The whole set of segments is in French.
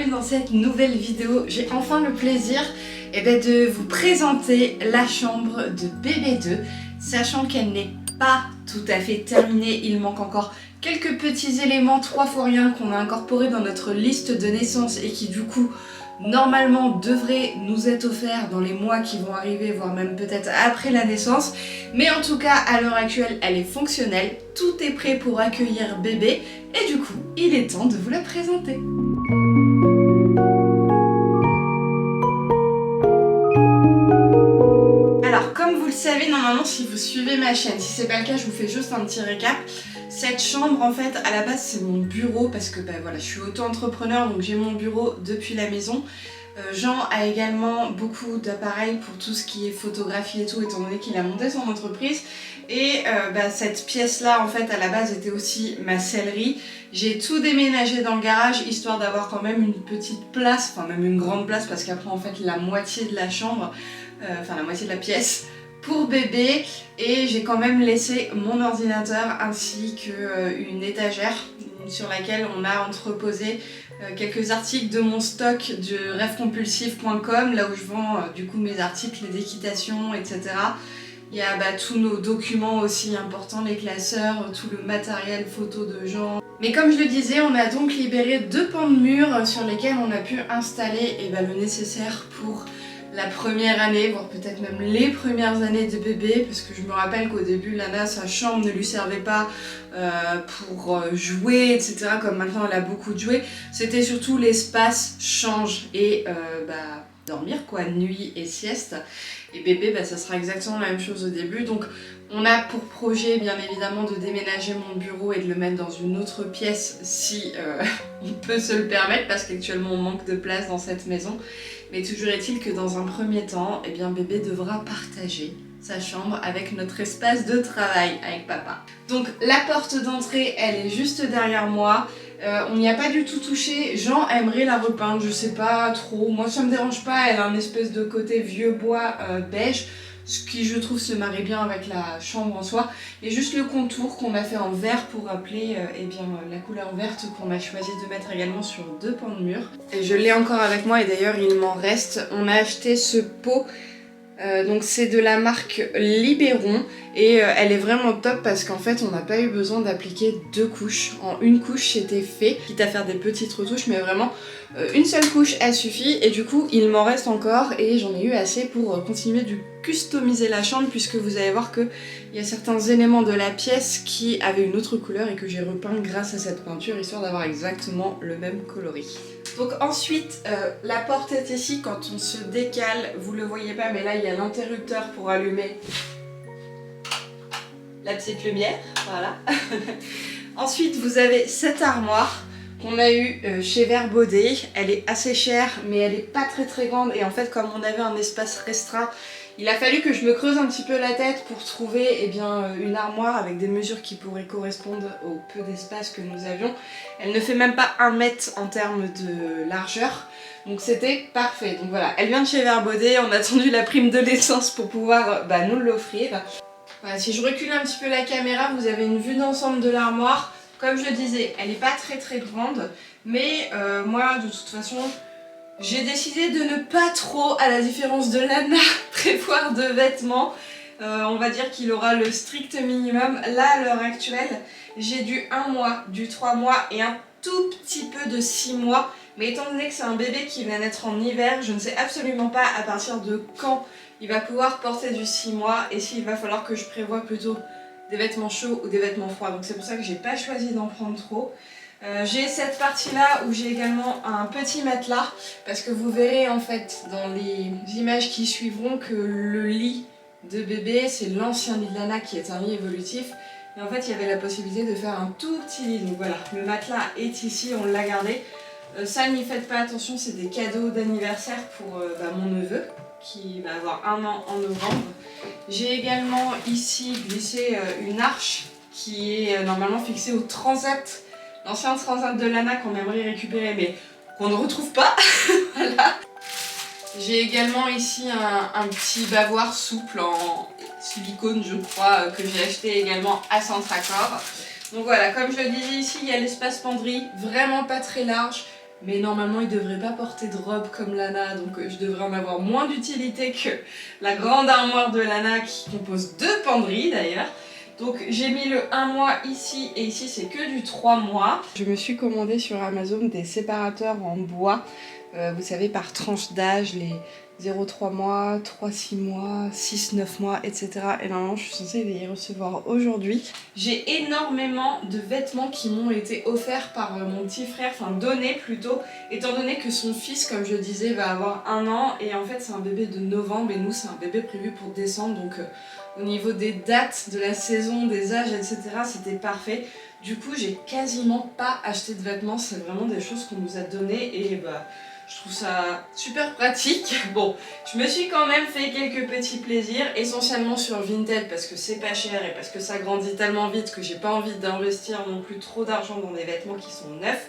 Dans cette nouvelle vidéo, j'ai enfin le plaisir de vous présenter la chambre de bébé 2, sachant qu'elle n'est pas tout à fait terminée, il manque encore quelques petits éléments 3 fois rien qu'on a incorporés dans notre liste de naissance et qui du coup normalement devraient nous être offerts dans les mois qui vont arriver, voire même peut-être après la naissance. Mais en tout cas, à l'heure actuelle, elle est fonctionnelle, tout est prêt pour accueillir bébé et du coup, il est temps de vous la présenter. Alors, comme vous le savez, normalement, si vous suivez ma chaîne, si c'est pas le cas, je vous fais juste un petit récap. Cette chambre, en fait, à la base, c'est mon bureau parce que voilà, je suis auto-entrepreneur, donc j'ai mon bureau depuis la maison. Jean a également beaucoup d'appareils pour tout ce qui est photographie et tout, étant donné qu'il a monté son entreprise. Et cette pièce-là, en fait, à la base, était aussi ma sellerie. J'ai tout déménagé dans le garage, histoire d'avoir quand même une petite place, enfin même une grande place, parce qu'après, en fait, la moitié de la chambre, la moitié de la pièce, pour bébé, et j'ai quand même laissé mon ordinateur ainsi qu'une étagère sur laquelle on a entreposé quelques articles de mon stock de rêvecompulsif.com, là où je vends du coup mes articles d'équitation, etc. Il y a tous nos documents aussi importants, les classeurs, tout le matériel photo de gens. Mais comme je le disais, on a donc libéré 2 pans de mur sur lesquels on a pu installer le nécessaire pour la première année, voire peut-être même les premières années de bébé, parce que je me rappelle qu'au début, Lana, sa chambre ne lui servait pas pour jouer, etc. Comme maintenant elle a beaucoup de jouets. C'était surtout l'espace change et dormir quoi, nuit et sieste. Et bébé, ça sera exactement la même chose au début. Donc on a pour projet bien évidemment de déménager mon bureau et de le mettre dans une autre pièce si on peut se le permettre, parce qu'actuellement on manque de place dans cette maison. Mais toujours est-il que dans un premier temps, bébé devra partager sa chambre avec notre espace de travail avec papa. Donc la porte d'entrée, elle est juste derrière moi. On n'y a pas du tout touché. Jean aimerait la repeindre, je sais pas trop. Moi ça me dérange pas, elle a un espèce de côté vieux bois beige, ce qui je trouve se marie bien avec la chambre en soi. Et juste le contour qu'on a fait en vert pour rappeler la couleur verte qu'on a choisi de mettre également sur 2 pans de mur. Et je l'ai encore avec moi et d'ailleurs il m'en reste. On a acheté ce pot. Donc c'est de la marque Libéron et elle est vraiment top parce qu'en fait on n'a pas eu besoin d'appliquer 2 couches. En une couche c'était fait, quitte à faire des petites retouches, mais vraiment une seule couche a suffi et du coup il m'en reste encore et j'en ai eu assez pour continuer de customiser la chambre, puisque vous allez voir qu'il y a certains éléments de la pièce qui avaient une autre couleur et que j'ai repeint grâce à cette peinture, histoire d'avoir exactement le même coloris. Donc ensuite, la porte est ici. Quand on se décale, vous le voyez pas, mais là il y a l'interrupteur pour allumer la petite lumière, voilà. Ensuite, vous avez cette armoire qu'on a eue chez Verbaudet. Elle est assez chère, mais elle est pas très grande, et en fait comme on avait un espace restreint, il a fallu que je me creuse un petit peu la tête pour trouver une armoire avec des mesures qui pourraient correspondre au peu d'espace que nous avions. Elle ne fait même pas 1 mètre en termes de largeur, donc c'était parfait. Donc voilà, elle vient de chez Verbaudet, on a attendu la prime de l'essence pour pouvoir nous l'offrir. Voilà, si je recule un petit peu la caméra, vous avez une vue d'ensemble de l'armoire. Comme je le disais, elle n'est pas très grande, mais moi de toute façon, j'ai décidé de ne pas trop, à la différence de Lana, prévoir de vêtements. On va dire qu'il aura le strict minimum. Là, à l'heure actuelle, j'ai du 1 mois, du 3 mois et un tout petit peu de 6 mois. Mais étant donné que c'est un bébé qui va naître en hiver, je ne sais absolument pas à partir de quand il va pouvoir porter du 6 mois et s'il va falloir que je prévoie plutôt des vêtements chauds ou des vêtements froids. Donc c'est pour ça que j'ai pas choisi d'en prendre trop. J'ai cette partie là où j'ai également un petit matelas, parce que vous verrez en fait dans les images qui suivront que le lit de bébé, c'est l'ancien lit de Lana qui est un lit évolutif, et en fait il y avait la possibilité de faire un tout petit lit. Donc voilà, le matelas est ici, on l'a gardé. Ça, n'y faites pas attention, c'est des cadeaux d'anniversaire pour mon neveu qui va avoir 1 an en novembre. J'ai également ici glissé une arche qui est normalement fixée au transat, l'ancien transat de Lana qu'on aimerait récupérer mais qu'on ne retrouve pas. Voilà. J'ai également ici un petit bavoir souple en silicone, je crois, que j'ai acheté également à Centracor. Donc voilà, comme je le disais ici, il y a l'espace penderie, vraiment pas très large. Mais normalement, il ne devrait pas porter de robe comme Lana, donc je devrais en avoir moins d'utilité que la grande armoire de Lana qui compose 2 penderies d'ailleurs. Donc j'ai mis le 1 mois ici et ici c'est que du 3 mois. Je me suis commandé sur Amazon des séparateurs en bois, vous savez par tranche d'âge, les 0,3 mois, 3,6 mois, 6,9 mois, etc. Et normalement je suis censée les recevoir aujourd'hui. J'ai énormément de vêtements qui m'ont été offerts par mon petit frère, enfin donnés plutôt, étant donné que son fils, comme je disais, va avoir 1 an et en fait c'est un bébé de novembre et nous c'est un bébé prévu pour décembre, donc au niveau des dates, de la saison, des âges, etc. c'était parfait. Du coup j'ai quasiment pas acheté de vêtements, c'est vraiment des choses qu'on nous a données et bah je trouve ça super pratique. Bon, je me suis quand même fait quelques petits plaisirs, essentiellement sur Vinted parce que c'est pas cher et parce que ça grandit tellement vite que j'ai pas envie d'investir non plus trop d'argent dans des vêtements qui sont neufs.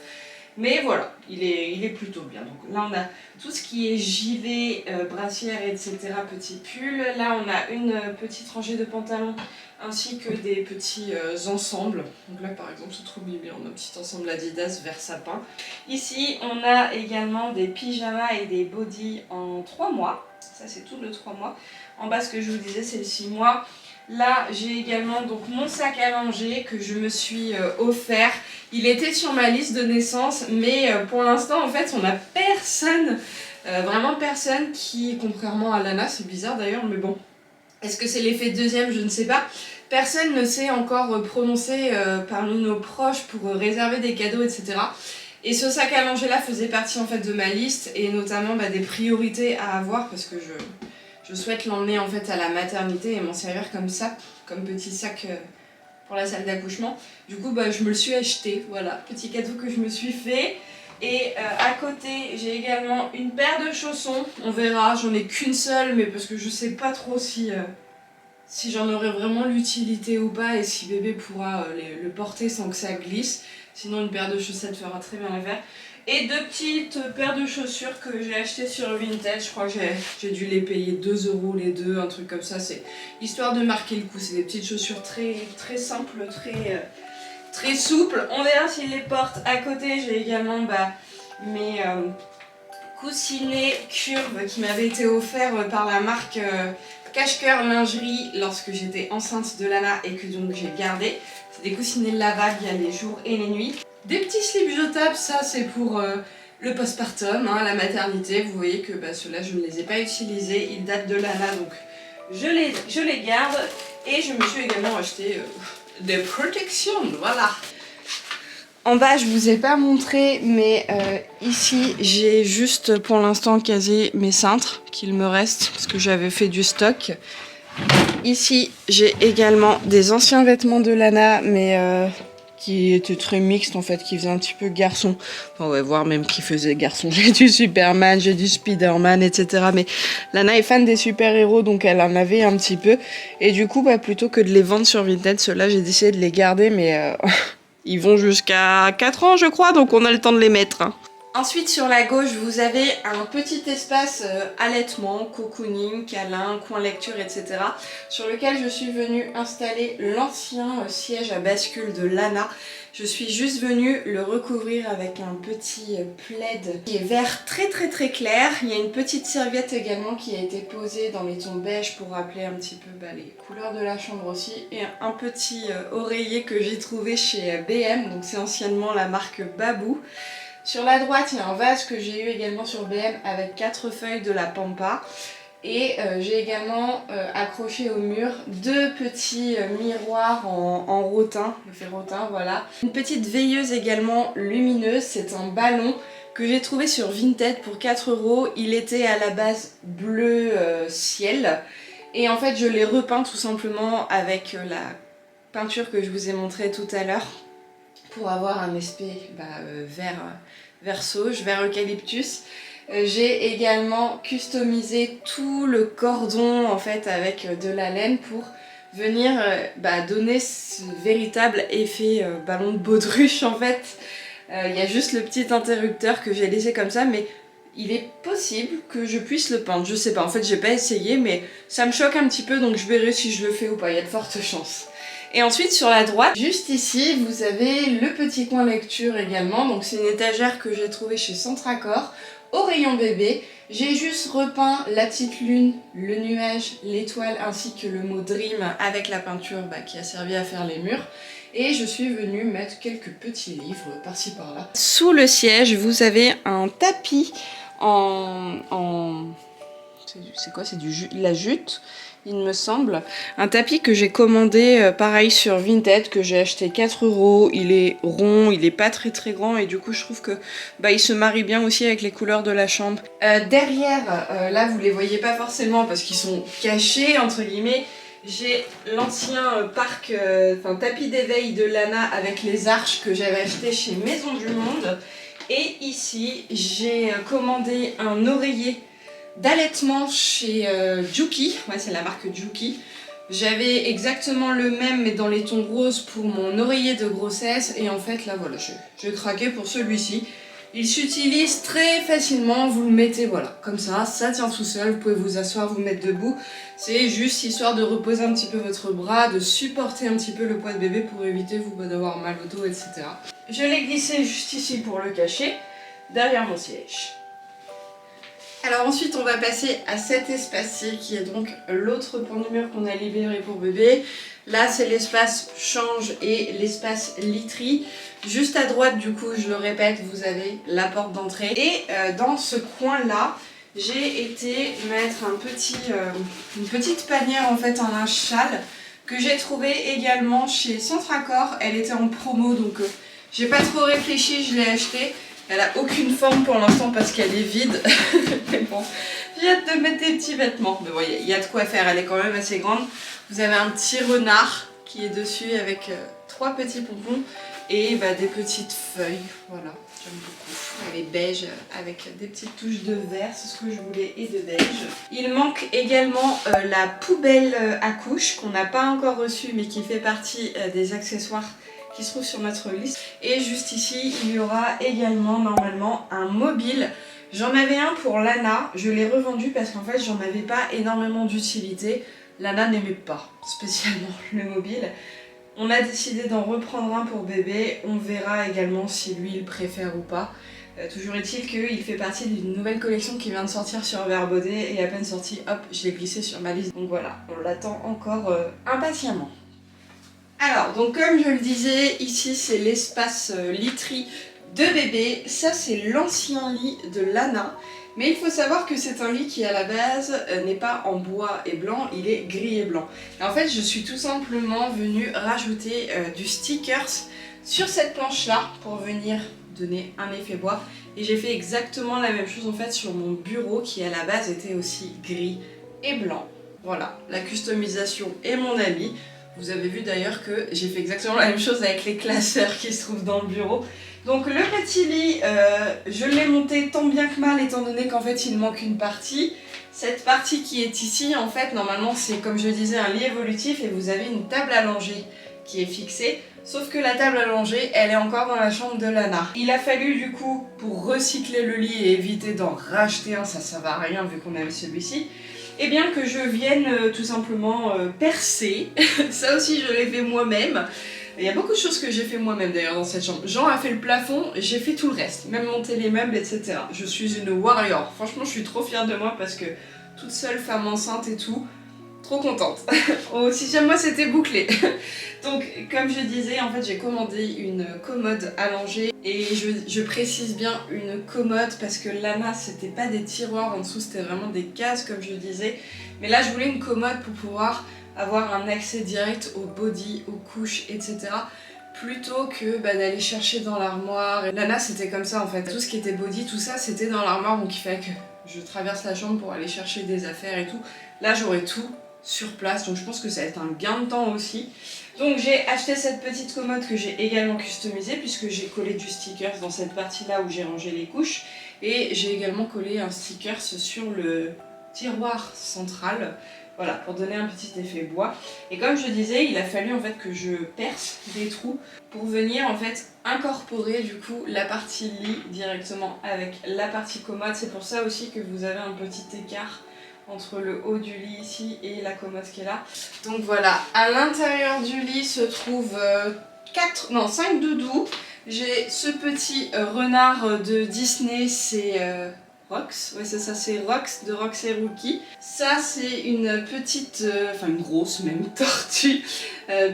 Mais voilà, il est plutôt bien. Donc là on a tout ce qui est gilet, brassière, etc. Petit pull. Là on a une petite rangée de pantalons ainsi que des petits ensembles. Donc là par exemple c'est trop mignon, on a un petit ensemble Adidas vert sapin. Ici on a également des pyjamas et des bodys en 3 mois. Ça c'est tout le 3 mois. En bas ce que je vous disais c'est le 6 mois. Là j'ai également donc mon sac à langer que je me suis offert. Il était sur ma liste de naissance mais pour l'instant en fait on n'a personne, vraiment personne qui, contrairement à Lana, c'est bizarre d'ailleurs mais bon, est-ce que c'est l'effet deuxième, je ne sais pas. Personne ne s'est encore prononcé parmi nos proches pour réserver des cadeaux, etc. Et ce sac à langer là faisait partie en fait de ma liste et notamment des priorités à avoir parce que je souhaite l'emmener en fait à la maternité et m'en servir comme ça, comme petit sac pour la salle d'accouchement. Du coup je me le suis acheté, voilà, petit cadeau que je me suis fait. Et à côté j'ai également une paire de chaussons, on verra, j'en ai qu'une seule mais parce que je sais pas trop si j'en aurai vraiment l'utilité ou pas et si bébé pourra le porter sans que ça glisse. Sinon une paire de chaussettes fera très bien l'affaire. Et 2 petites paires de chaussures que j'ai achetées sur Vinted, je crois que j'ai dû les payer 2 € les deux, un truc comme ça, c'est histoire de marquer le coup. C'est des petites chaussures très, très simples, très souples. On verra s'ils les portent. À côté j'ai également mes coussinets curves qui m'avaient été offerts par la marque Cache-Cœur Lingerie lorsque j'étais enceinte de Lana et que donc j'ai gardé. C'est des coussinets lavables, il y a les jours et les nuits. Des petits slips jetables, ça c'est pour le postpartum, la maternité. Vous voyez que ceux-là je ne les ai pas utilisés, ils datent de Lana donc je les garde. Et je me suis également acheté des protections, voilà. En bas je vous ai pas montré mais ici j'ai juste pour l'instant casé mes cintres qu'il me reste parce que j'avais fait du stock. Ici j'ai également des anciens vêtements de Lana mais qui étaient très mixtes en fait, qui faisaient un petit peu garçon. Enfin ouais, voire même qui faisaient garçon. J'ai du Superman, j'ai du Spider-Man, etc. Mais Lana est fan des super-héros donc elle en avait un petit peu. Et du coup plutôt que de les vendre sur Vinted, ceux-là j'ai décidé de les garder mais... Ils vont jusqu'à 4 ans je crois, donc on a le temps de les mettre. Ensuite sur la gauche vous avez un petit espace allaitement, cocooning, câlin, coin lecture, etc. sur lequel je suis venue installer l'ancien siège à bascule de Lana. Je suis juste venue le recouvrir avec un petit plaid qui est vert très clair. Il y a une petite serviette également qui a été posée dans les tons beige pour rappeler un petit peu les couleurs de la chambre aussi. Et un petit oreiller que j'ai trouvé chez BM, donc c'est anciennement la marque Babou. Sur la droite, il y a un vase que j'ai eu également sur BM avec 4 feuilles de la pampa. Et j'ai également accroché au mur 2 petits miroirs en rotin, le fait rotin, voilà. Une petite veilleuse également lumineuse, c'est un ballon que j'ai trouvé sur Vinted pour 4 €. Il était à la base bleu ciel. Et en fait je l'ai repeint tout simplement avec la peinture que je vous ai montrée tout à l'heure, pour avoir un aspect vert sauge, vert eucalyptus. J'ai également customisé tout le cordon en fait avec de la laine pour venir donner ce véritable effet ballon de baudruche en fait. Il y a juste le petit interrupteur que j'ai laissé comme ça mais il est possible que je puisse le peindre. Je sais pas, en fait j'ai pas essayé, mais ça me choque un petit peu, donc je verrai si je le fais ou pas, il y a de fortes chances. Et ensuite sur la droite, juste ici, vous avez le petit coin lecture également. Donc c'est une étagère que j'ai trouvée chez Centracor, au rayon bébé. J'ai juste repeint la petite lune, le nuage, l'étoile ainsi que le mot Dream avec la peinture qui a servi à faire les murs. Et je suis venue mettre quelques petits livres par-ci par-là. Sous le siège, vous avez un tapis c'est quoi? C'est la jute, il me semble. Un tapis que j'ai commandé pareil sur Vinted, que j'ai acheté 4 €. Il est rond, il est pas très très grand et du coup je trouve que il se marie bien aussi avec les couleurs de la chambre. Derrière, là vous les voyez pas forcément parce qu'ils sont cachés entre guillemets. J'ai l'ancien parc, tapis d'éveil de Lana avec les arches que j'avais acheté chez Maison du Monde. Et ici, j'ai commandé un oreiller d'allaitement chez Juki. Ouais, c'est la marque Juki. J'avais exactement le même mais dans les tons roses pour mon oreiller de grossesse. Et en fait, là, voilà, j'ai craqué pour celui-ci. Il s'utilise très facilement, vous le mettez voilà, comme ça tient tout seul, vous pouvez vous asseoir, vous mettre debout. C'est juste histoire de reposer un petit peu votre bras, de supporter un petit peu le poids de bébé pour éviter vous d'avoir mal au dos, etc. Je l'ai glissé juste ici pour le cacher, derrière mon siège. Alors ensuite on va passer à cet espace-ci qui est donc l'autre pan du mur qu'on a libéré pour bébé. Là c'est l'espace change et l'espace literie. Juste à droite du coup, je le répète, vous avez la porte d'entrée. Et dans ce coin-là, j'ai été mettre une petite panière en fait en linge châle que j'ai trouvé également chez Centracor. Elle était en promo donc j'ai pas trop réfléchi, je l'ai achetée. Elle a aucune forme pour l'instant parce qu'elle est vide. Mais bon, j'ai hâte de mettre des petits vêtements. Mais voyez, il y a de quoi faire, elle est quand même assez grande. Vous avez un petit renard qui est dessus avec 3 petits pompons et des petites feuilles. Voilà, j'aime beaucoup. Elle est beige avec des petites touches de vert, c'est ce que je voulais, et de beige. Il manque également la poubelle à couches qu'on n'a pas encore reçue mais qui fait partie des accessoires qui se trouve sur notre liste. Et juste ici, il y aura également normalement un mobile. J'en avais un pour Lana, je l'ai revendu parce qu'en fait j'en avais pas énormément d'utilité. Lana n'aimait pas spécialement le mobile. On a décidé d'en reprendre un pour bébé, on verra également si lui il préfère ou pas. Toujours est-il qu'il fait partie d'une nouvelle collection qui vient de sortir sur Verbaudet et à peine sorti, hop, je l'ai glissé sur ma liste. Donc voilà, on l'attend encore impatiemment. Alors, donc comme je le disais, ici c'est l'espace literie de bébé. Ça c'est l'ancien lit de Lana. Mais il faut savoir que c'est un lit qui à la base n'est pas en bois et blanc, il est gris et blanc. Et en fait je suis tout simplement venue rajouter du stickers sur cette planche là pour venir donner un effet bois. Et j'ai fait exactement la même chose en fait sur mon bureau qui à la base était aussi gris et blanc. Voilà, la customisation est mon ami. Vous avez vu d'ailleurs que j'ai fait exactement la même chose avec les classeurs qui se trouvent dans le bureau. Donc le petit lit, je l'ai monté tant bien que mal étant donné qu'en fait il manque une partie. Cette partie qui est ici, en fait, normalement c'est comme je disais un lit évolutif et vous avez une table allongée qui est fixée. Sauf que la table allongée, elle est encore dans la chambre de Lana. Il a fallu du coup, pour recycler le lit et éviter d'en racheter un, ça ne va à rien vu qu'on avait celui-ci, et bien que je vienne tout simplement percer. Ça aussi je l'ai fait moi-même. Il y a beaucoup de choses que j'ai fait moi-même d'ailleurs dans cette chambre. Jean a fait le plafond, j'ai fait tout le reste, même monter les meubles, etc. Je suis une warrior. Franchement, je suis trop fière de moi parce que toute seule, femme enceinte et tout, trop contente. Au 6e mois, c'était bouclé. Donc, comme je disais, en fait, j'ai commandé une commode allongée. Et je précise bien une commode parce que Lana, c'était pas des tiroirs en dessous, c'était vraiment des cases, comme je disais. Mais là, je voulais une commode pour pouvoir avoir un accès direct au body, aux couches, etc. Plutôt que d'aller chercher dans l'armoire. Lana, c'était comme ça en fait. Tout ce qui était body, tout ça, c'était dans l'armoire. Donc il fallait que je traverse la chambre pour aller chercher des affaires et tout. Là, j'aurai tout sur place. Donc je pense que ça va être un gain de temps aussi. Donc j'ai acheté cette petite commode que j'ai également customisée puisque j'ai collé du stickers dans cette partie-là où j'ai rangé les couches. Et j'ai également collé un stickers sur tiroir central. Voilà, pour donner un petit effet bois. Et comme je disais, il a fallu en fait que je perce des trous pour venir en fait incorporer du coup la partie lit directement avec la partie commode. C'est pour ça aussi que vous avez un petit écart entre le haut du lit ici et la commode qui est là. Donc voilà, à l'intérieur du lit se trouvent 5 doudous. J'ai ce petit renard de Disney, c'est Rox, ouais c'est ça, c'est Rox de Rox et Rookie. Ça c'est une petite, enfin une grosse même tortue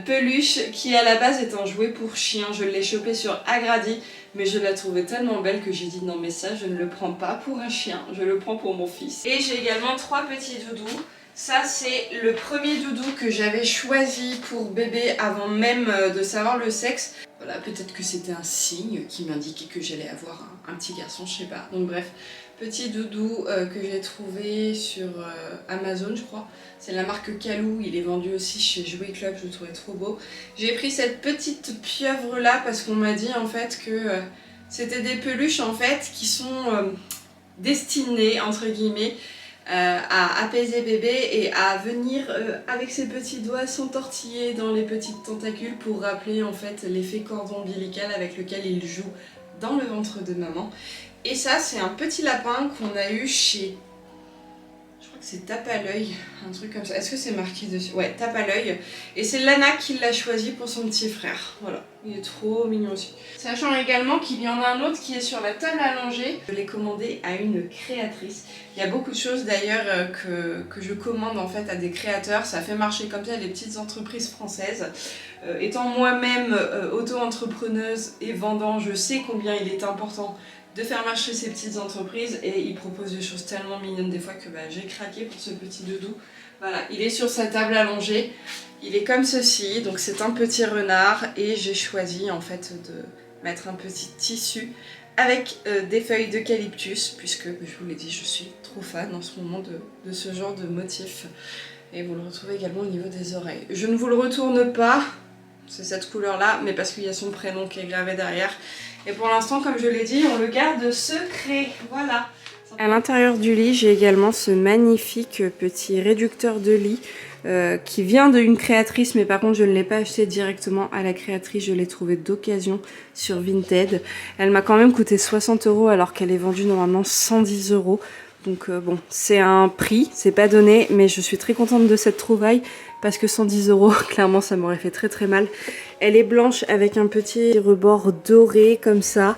peluche qui à la base est un jouet pour chien. Je l'ai chopé sur Agradi, mais je la trouvais tellement belle que j'ai dit non mais ça je ne le prends pas pour un chien, je le prends pour mon fils. Et j'ai également 3 petits doudous. Ça c'est le premier doudou que j'avais choisi pour bébé avant même de savoir le sexe. Voilà, peut-être que c'était un signe qui m'indiquait que j'allais avoir un petit garçon, je sais pas. Donc bref, petit doudou que j'ai trouvé sur Amazon je crois. C'est la marque Calou, il est vendu aussi chez Jouet Club, je le trouvais trop beau. J'ai pris cette petite pieuvre là parce qu'on m'a dit en fait que c'était des peluches en fait qui sont destinées entre guillemets à apaiser bébé et à venir avec ses petits doigts s'entortiller dans les petites tentacules pour rappeler en fait l'effet cordon ombilical avec lequel il joue dans le ventre de maman. Et ça c'est un petit lapin qu'on a eu chez... Je crois que c'est Tape à l'œil, un truc comme ça. Est-ce que c'est marqué dessus? Ouais, Tape à l'œil. Et c'est Lana qui l'a choisi pour son petit frère. Voilà, il est trop mignon aussi. Sachant également qu'il y en a un autre qui est sur la table allongée. Je l'ai commandé à une créatrice. Il y a beaucoup de choses d'ailleurs que je commande en fait à des créateurs. Ça fait marcher comme ça les petites entreprises françaises. Étant moi-même auto-entrepreneuse et vendant, je sais combien il est important de faire marcher ces petites entreprises et ils proposent des choses tellement mignonnes des fois que j'ai craqué pour ce petit doudou. Voilà, il est sur sa table allongée, il est comme ceci, donc c'est un petit renard et j'ai choisi en fait de mettre un petit tissu avec des feuilles d'eucalyptus puisque je vous l'ai dit, je suis trop fan en ce moment de ce genre de motif et vous le retrouvez également au niveau des oreilles. Je ne vous le retourne pas, c'est cette couleur là, mais parce qu'il y a son prénom qui est gravé derrière. Et pour l'instant, comme je l'ai dit, on le garde secret. Voilà. À l'intérieur du lit, j'ai également ce magnifique petit réducteur de lit qui vient d'une créatrice, mais par contre, je ne l'ai pas acheté directement à la créatrice. Je l'ai trouvé d'occasion sur Vinted. Elle m'a quand même coûté 60 € alors qu'elle est vendue normalement 110 €. Donc bon, c'est un prix, c'est pas donné, mais je suis très contente de cette trouvaille parce que 110 €, clairement ça m'aurait fait très très mal. Elle est blanche avec un petit rebord doré comme ça.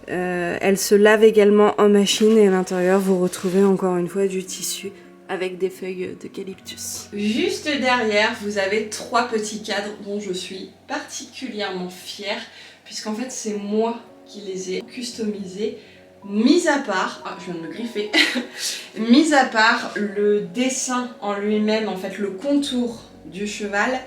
Elle se lave également en machine et à l'intérieur vous retrouvez encore une fois du tissu avec des feuilles d'eucalyptus. Juste derrière, vous avez 3 petits cadres dont je suis particulièrement fière puisqu'en fait c'est moi qui les ai customisés. Mis à part, je viens de me griffer, mis à part le dessin en lui-même, en fait le contour du cheval.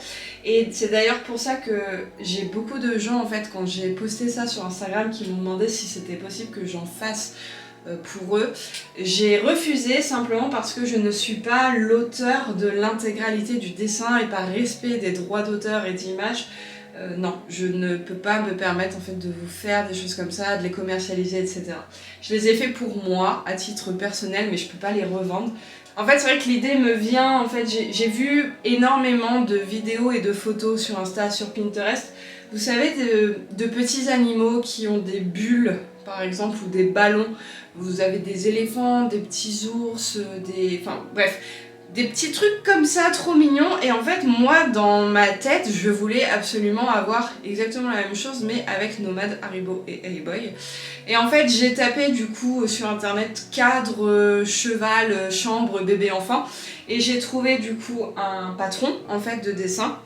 Et c'est d'ailleurs pour ça que j'ai beaucoup de gens en fait quand j'ai posté ça sur Instagram qui m'ont demandé si c'était possible que j'en fasse pour eux. J'ai refusé simplement parce que je ne suis pas l'auteur de l'intégralité du dessin et par respect des droits d'auteur et d'image. Non, je ne peux pas me permettre en fait de vous faire des choses comme ça, de les commercialiser, etc. Je les ai fait pour moi, à titre personnel, mais je peux pas les revendre. En fait, c'est vrai que l'idée me vient, en fait, j'ai vu énormément de vidéos et de photos sur Insta, sur Pinterest. Vous savez, de petits animaux qui ont des bulles, par exemple, ou des ballons. Vous avez des éléphants, des petits ours, enfin bref, des petits trucs comme ça, trop mignons. Et en fait, moi, dans ma tête, je voulais absolument avoir exactement la même chose, mais avec Nomad, Haribo et Hey-Boy. Et en fait, j'ai tapé du coup sur internet cadre, cheval, chambre, bébé, enfant. Et j'ai trouvé du coup un patron en fait de dessin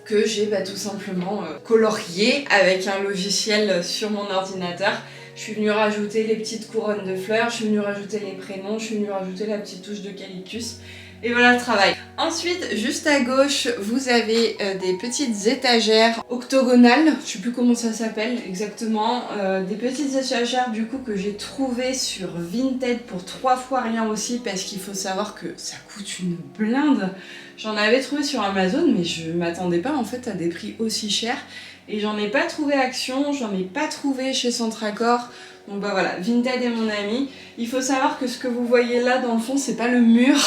que j'ai tout simplement colorié avec un logiciel sur mon ordinateur. Je suis venue rajouter les petites couronnes de fleurs, je suis venue rajouter les prénoms, je suis venue rajouter la petite touche d'eucalyptus. Et voilà le travail. Ensuite, juste à gauche, vous avez des petites étagères octogonales, je sais plus comment ça s'appelle exactement, des petites étagères du coup que j'ai trouvées sur Vinted pour 3 fois rien aussi parce qu'il faut savoir que ça coûte une blinde. J'en avais trouvé sur Amazon mais je m'attendais pas en fait à des prix aussi chers et j'en ai pas trouvé Action, j'en ai pas trouvé chez Centracor. Donc bah voilà, Vinted est mon ami. Il faut savoir que ce que vous voyez là dans le fond, c'est pas le mur.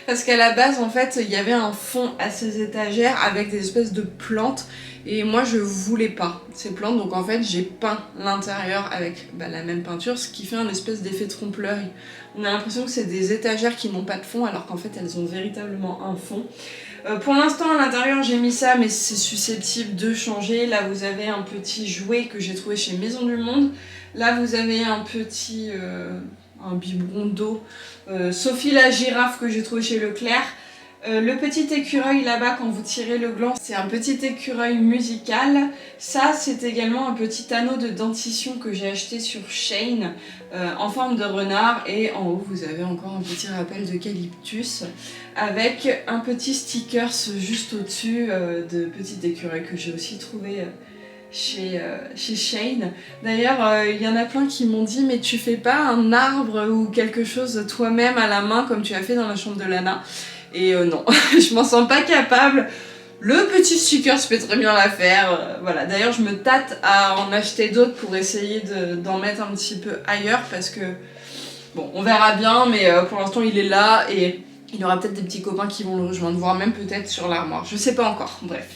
Parce qu'à la base, en fait, il y avait un fond à ces étagères avec des espèces de plantes. Et moi, je voulais pas ces plantes. Donc en fait, j'ai peint l'intérieur avec la même peinture, ce qui fait un espèce d'effet trompe-l'œil. On a l'impression que c'est des étagères qui n'ont pas de fond, alors qu'en fait, elles ont véritablement un fond. Pour l'instant, à l'intérieur, j'ai mis ça, mais c'est susceptible de changer. Là, vous avez un petit jouet que j'ai trouvé chez Maison du Monde. Là, vous avez un petit un biberon d'eau. Sophie la girafe que j'ai trouvé chez Leclerc. Le petit écureuil là-bas, quand vous tirez le gland, c'est un petit écureuil musical. Ça, c'est également un petit anneau de dentition que j'ai acheté sur Shein en forme de renard. Et en haut, vous avez encore un petit rappel d'eucalyptus avec un petit sticker juste au-dessus de petit écureuil que j'ai aussi trouvé chez Shein. D'ailleurs, il y en a plein qui m'ont dit mais tu fais pas un arbre ou quelque chose toi-même à la main comme tu as fait dans la chambre de Lana? Et non, je m'en sens pas capable. Le petit sticker se fait très bien l'affaire. Voilà. D'ailleurs, je me tâte à en acheter d'autres pour essayer d'en mettre un petit peu ailleurs parce que bon, on verra bien, mais pour l'instant il est là et il y aura peut-être des petits copains qui vont le rejoindre, voire même peut-être sur l'armoire. Je sais pas encore. Bref.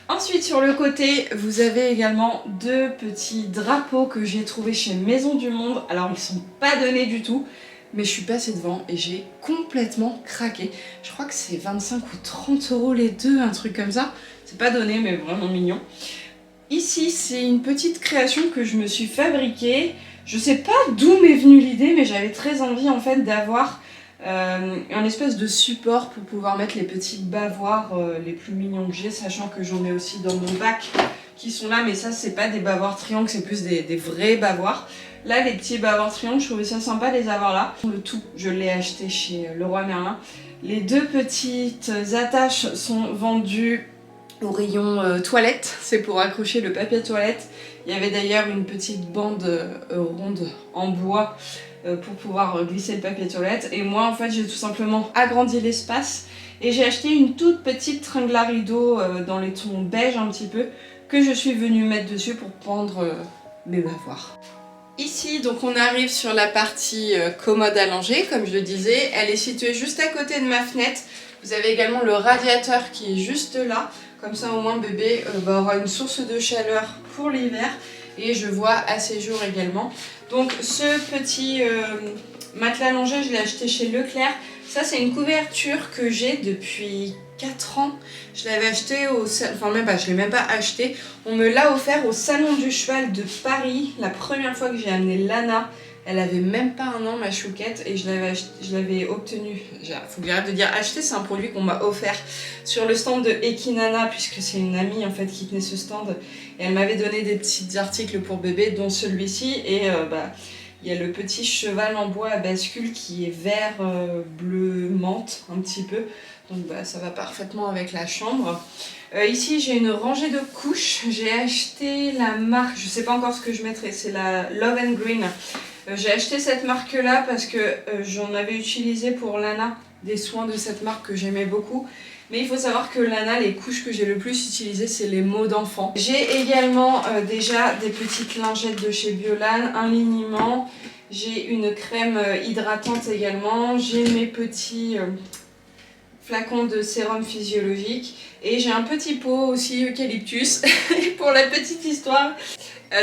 Ensuite, sur le côté, vous avez également deux petits drapeaux que j'ai trouvés chez Maison du Monde. Alors, ils sont pas donnés du tout, mais je suis passée devant et j'ai complètement craqué. Je crois que c'est 25 ou 30 € les deux, un truc comme ça. C'est pas donné, mais vraiment mignon. Ici, c'est une petite création que je me suis fabriquée. Je sais pas d'où m'est venue l'idée, mais j'avais très envie en fait d'avoir un espèce de support pour pouvoir mettre les petits bavoirs les plus mignons que j'ai, sachant que j'en ai aussi dans mon bac qui sont là, mais ça c'est pas des bavoirs triangles, c'est plus des vrais bavoirs. Là les petits bavoirs triangles, je trouvais ça sympa de les avoir là. Le tout, je l'ai acheté chez Leroy Merlin. Les deux petites attaches sont vendues au rayon toilette, c'est pour accrocher le papier toilette. Il y avait d'ailleurs une petite bande ronde en bois pour pouvoir glisser le papier toilette. Et moi en fait j'ai tout simplement agrandi l'espace et j'ai acheté une toute petite tringle à rideau dans les tons beige un petit peu que je suis venue mettre dessus pour pendre mes bavoirs. Ici donc on arrive sur la partie commode à langer, comme je le disais, elle est située juste à côté de ma fenêtre. Vous avez également le radiateur qui est juste là, comme ça au moins bébé aura une source de chaleur pour l'hiver. Et je vois à ses jours également. Donc ce petit matelas allongé, je l'ai acheté chez Leclerc. Ça c'est une couverture que j'ai depuis 4 ans. Je l'avais acheté enfin même pas, je l'ai même pas acheté. On me l'a offert au Salon du Cheval de Paris. La première fois que j'ai amené Lana, elle avait même pas un an ma chouquette et je l'avais obtenue. Faut que j'arrête de dire acheter, c'est un produit qu'on m'a offert sur le stand de Ekinana puisque c'est une amie en fait qui tenait ce stand et elle m'avait donné des petits articles pour bébé dont celui-ci et il y a le petit cheval en bois à bascule qui est vert bleu menthe un petit peu, donc ça va parfaitement avec la chambre. Ici j'ai une rangée de couches, j'ai acheté la marque, je sais pas encore ce que je mettrai, c'est la Love and Green. J'ai acheté cette marque là parce que j'en avais utilisé pour Lana des soins de cette marque que j'aimais beaucoup. Mais il faut savoir que Lana, les couches que j'ai le plus utilisées, c'est les mots d'enfant. J'ai également déjà des petites lingettes de chez Biolan, un liniment. J'ai une crème hydratante également. J'ai mes petits flacons de sérum physiologique. Et j'ai un petit pot aussi eucalyptus. Et pour la petite histoire,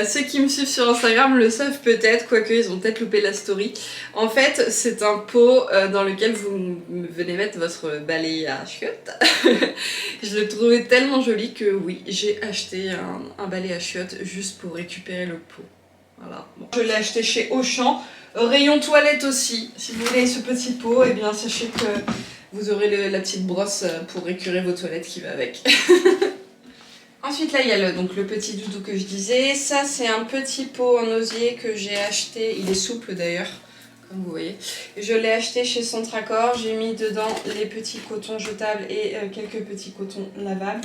ceux qui me suivent sur Instagram le savent peut-être, quoique ils ont peut-être loupé la story. En fait, c'est un pot dans lequel vous venez mettre votre balai à chiottes. Je le trouvais tellement joli que oui, j'ai acheté un balai à chiottes juste pour récupérer le pot. Voilà. Bon. Je l'ai acheté chez Auchan. Rayon toilette aussi. Si vous voulez ce petit pot, eh bien sachez que vous aurez la petite brosse pour récurer vos toilettes qui va avec. Ensuite là il y a donc le petit doudou que je disais, ça c'est un petit pot en osier que j'ai acheté, il est souple d'ailleurs, comme vous voyez. Je l'ai acheté chez Centracor, j'ai mis dedans les petits cotons jetables et quelques petits cotons lavables.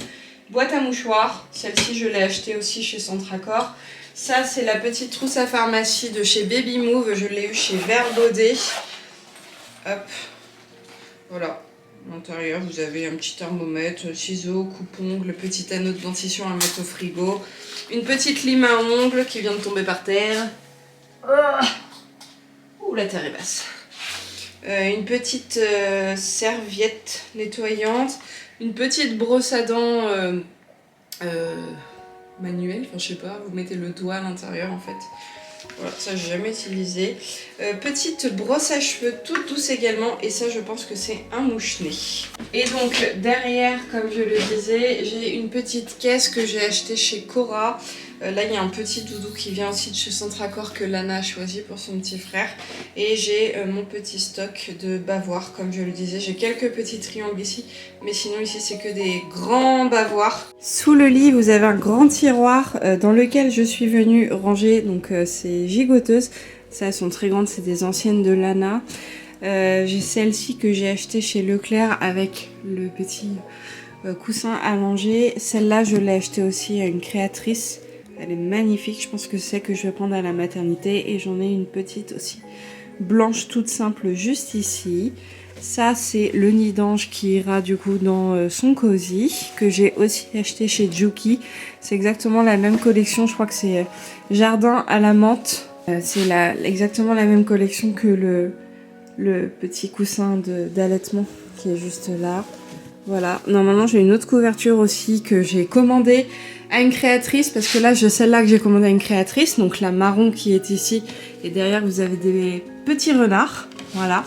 Boîte à mouchoirs, celle-ci je l'ai achetée aussi chez Centracor. Ça c'est la petite trousse à pharmacie de chez Baby Move, je l'ai eu chez Verbaudet. Hop, voilà. À l'intérieur, vous avez un petit thermomètre, ciseaux, coupe-ongles, petit anneau de dentition à mettre au frigo, une petite lime à ongles qui vient de tomber par terre. Ouh, la terre est basse. Une petite serviette nettoyante, une petite brosse à dents manuelle, enfin je sais pas, vous mettez le doigt à l'intérieur en fait. Voilà, ça j'ai jamais utilisé. Petite brosse à cheveux toute douce également, et ça je pense que c'est un mouche-nez. Et donc derrière, comme je le disais, j'ai une petite caisse que j'ai achetée chez Cora. Là il y a un petit doudou qui vient aussi de chez Centracor que Lana a choisi pour son petit frère. Et j'ai mon petit stock de bavoirs, comme je le disais. J'ai quelques petits triangles ici, mais sinon ici c'est que des grands bavoirs. Sous le lit vous avez un grand tiroir dans lequel je suis venue ranger donc ces gigoteuses. Ça, elles sont très grandes, c'est des anciennes de Lana. J'ai celle-ci que j'ai achetée chez Leclerc avec le petit coussin allongé. Celle-là je l'ai achetée aussi à une créatrice. Elle est magnifique, je pense que c'est celle que je vais prendre à la maternité. Et j'en ai une petite aussi, blanche toute simple, juste ici. Ça, c'est le nid d'ange qui ira du coup dans son cosy, que j'ai aussi acheté chez Juki. C'est exactement la même collection, je crois que c'est jardin à la menthe. C'est exactement la même collection que le petit coussin d'allaitement qui est juste là. Voilà, normalement j'ai une autre couverture aussi que j'ai commandée à une créatrice, parce que là j'ai celle-là que j'ai commandée à une créatrice, donc la marron qui est ici, et derrière vous avez des petits renards, voilà.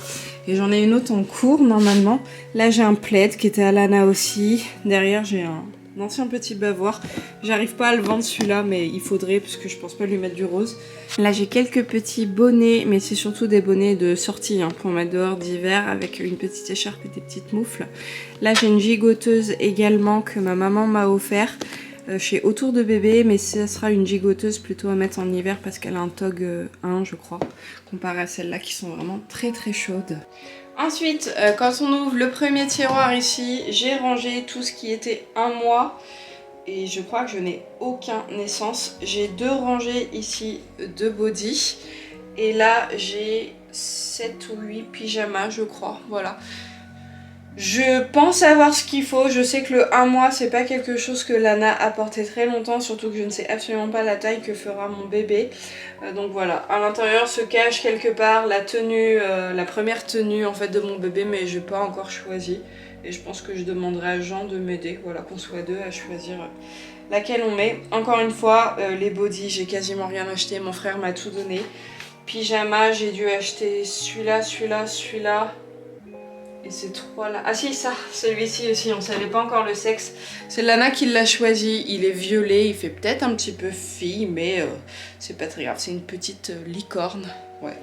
Et j'en ai une autre en cours normalement. Là j'ai un plaid qui était à Lana aussi, derrière j'ai un ancien petit bavoir. J'arrive pas à le vendre celui-là, mais il faudrait, parce que je pense pas lui mettre du rose. Là j'ai quelques petits bonnets, mais c'est surtout des bonnets de sortie hein, pour mettre dehors d'hiver, avec une petite écharpe et des petites moufles. Là j'ai une gigoteuse également que ma maman m'a offert chez Autour de Bébé, mais ça sera une gigoteuse plutôt à mettre en hiver parce qu'elle a un TOG 1 je crois, comparé à celles-là qui sont vraiment très très chaudes. Ensuite, quand on ouvre le premier tiroir ici, j'ai rangé tout ce qui était 1 mois. Et je crois que je n'ai aucun naissance. J'ai 2 rangées ici de body. Et là, j'ai 7 ou 8 pyjamas, je crois. Voilà. Je pense avoir ce qu'il faut. Je sais que le 1 mois, c'est pas quelque chose que Lana a porté très longtemps. Surtout que je ne sais absolument pas la taille que fera mon bébé. Donc voilà. À l'intérieur se cache quelque part la tenue, la première tenue en fait de mon bébé. Mais je n'ai pas encore choisi. Et je pense que je demanderai à Jean de m'aider, voilà, qu'on soit 2 à choisir laquelle on met. Encore une fois, les bodys, j'ai quasiment rien acheté, mon frère m'a tout donné. Pyjama, j'ai dû acheter celui-là, celui-là, celui-là. Et ces 3 là. Ah si, ça, celui-ci aussi, on savait pas encore le sexe. C'est Lana qui l'a choisi, il est violet, il fait peut-être un petit peu fille, mais c'est pas très grave. C'est une petite licorne, ouais,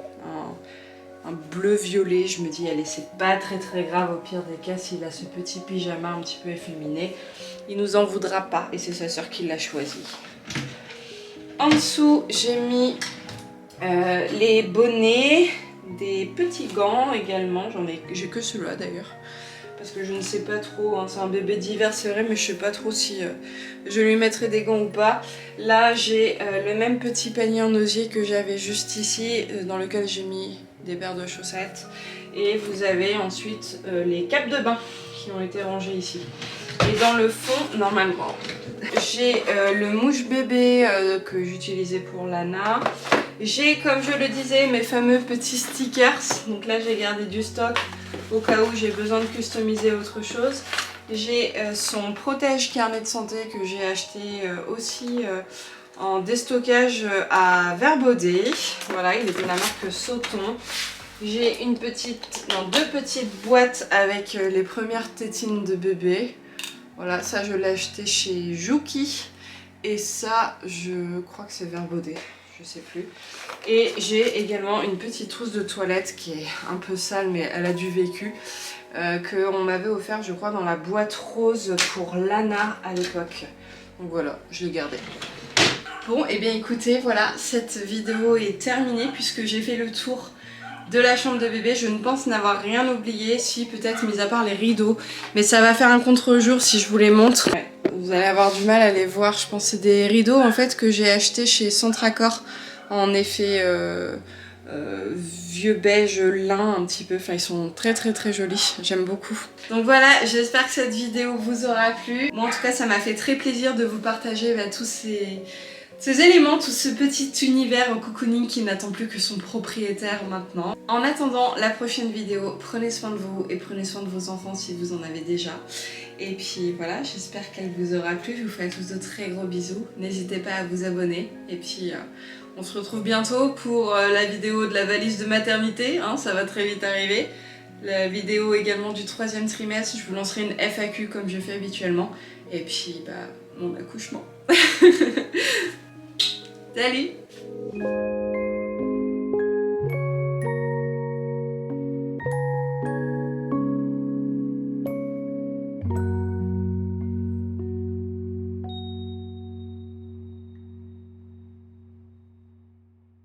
un bleu-violet, je me dis allez c'est pas très très grave, au pire des cas s'il a ce petit pyjama un petit peu efféminé, il nous en voudra pas et c'est sa soeur qui l'a choisi. En dessous j'ai mis les bonnets, des petits gants également, j'ai que ceux-là d'ailleurs. Parce que je ne sais pas trop, hein, c'est un bébé d'hiver c'est vrai, mais je sais pas trop si je lui mettrai des gants ou pas. Là j'ai le même petit panier en osier que j'avais juste ici, dans lequel j'ai mis des paires de chaussettes. Et vous avez ensuite les capes de bain qui ont été rangées ici. Et dans le fond, normalement, j'ai le mouche bébé que j'utilisais pour Lana. J'ai, comme je le disais, mes fameux petits stickers. Donc là, j'ai gardé du stock au cas où j'ai besoin de customiser autre chose. J'ai son protège carnet de santé que j'ai acheté aussi en déstockage à Verbaudet. Voilà, il est de la marque Sauton. J'ai une petite, non, 2 petites boîtes avec les premières tétines de bébé. Voilà, ça je l'ai acheté chez Juki. Et ça, je crois que c'est Verbaudet, je sais plus. Et j'ai également une petite trousse de toilette qui est un peu sale, mais elle a du vécu. Qu'on m'avait offert, je crois, dans la boîte rose pour Lana à l'époque. Donc voilà, je l'ai gardé. Bon, et bien écoutez, voilà, cette vidéo est terminée puisque j'ai fait le tour de la chambre de bébé. Je ne pense n'avoir rien oublié, si peut-être mis à part les rideaux, mais ça va faire un contre-jour si je vous les montre. Ouais, vous allez avoir du mal à les voir, je pense que c'est des rideaux en fait que j'ai acheté chez Centracor en effet vieux beige lin un petit peu, enfin ils sont très très très jolis, j'aime beaucoup. Donc voilà, j'espère que cette vidéo vous aura plu. Moi en tout cas ça m'a fait très plaisir de vous partager tous ces éléments, tout ce petit univers au cocooning qui n'attend plus que son propriétaire maintenant. En attendant la prochaine vidéo, prenez soin de vous et prenez soin de vos enfants si vous en avez déjà. Et puis voilà, j'espère qu'elle vous aura plu. Je vous fais à tous de très gros bisous. N'hésitez pas à vous abonner. Et puis on se retrouve bientôt pour la vidéo de la valise de maternité, hein, ça va très vite arriver. La vidéo également du 3e trimestre, je vous lancerai une FAQ comme je fais habituellement. Et puis mon accouchement. Salut!